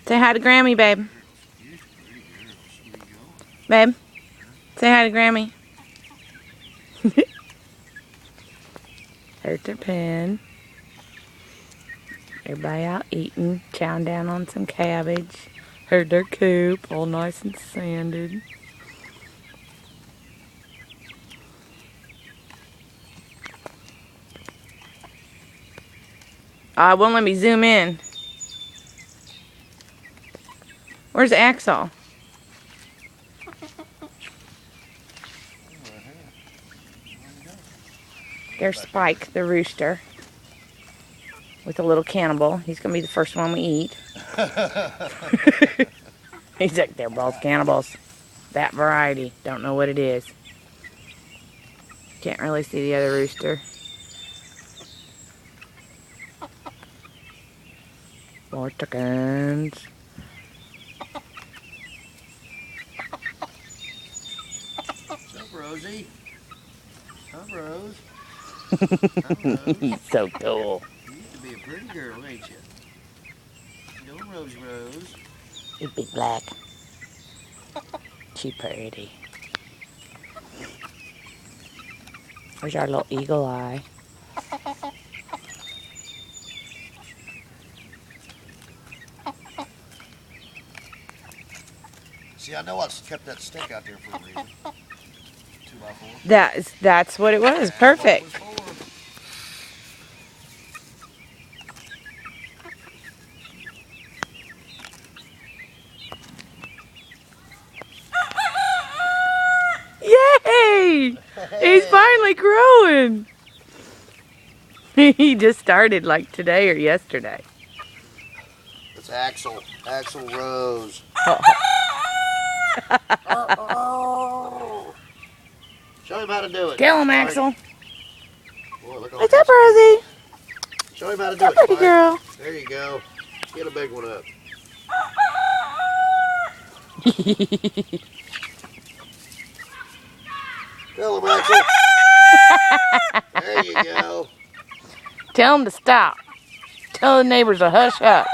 Say hi to Grammy, babe. Babe, say hi to Grammy. There's their pen. Everybody out eating, chowing down on some cabbage. Heard their coop, all nice and sanded. Won't let me zoom in. Where's Axel? There's Spike, the rooster, with a little cannibal. He's going to be the first one we eat. He's like, they're both cannibals. That variety. Don't know what it is. Can't really see the other rooster. More chickens. What's up, Rosie? Huh, Rose? He's so cool. You used to be a pretty girl, ain't you? You know, Rose. He's big black. She pretty. Where's our little eagle eye? See, I know I kept that stick out there for a reason. 2x4. That's what it was. Perfect. Yay! He's finally growing. He just started like today or yesterday. It's Axel. Axel Rose. Show him how to do it. Kill him, Axel. Boy, look What's up, Rosie? Show him how to do Good it, pretty Spike. girl. There you go. Get a big one up. Kill him, Axel. There you go. Tell him to stop. Tell the neighbors to hush up.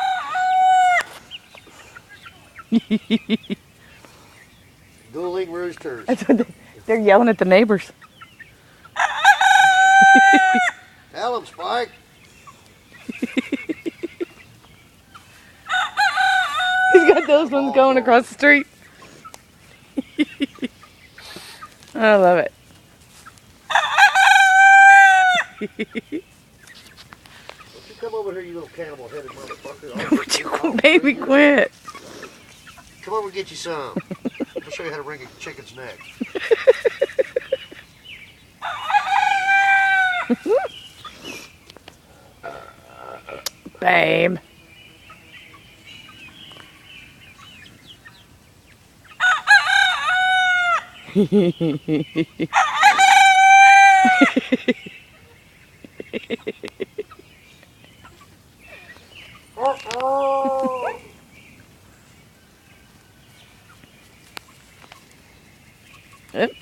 Dueling roosters. That's what they're yelling at the neighbors. Tell him, Spike. He's got those ones going across the street. I love it. Don't you come over here, you little cannibal-headed motherfucker. Would you baby quit? Come over and get you some. I'll show you how to wring a chicken's neck. Babe. Yep.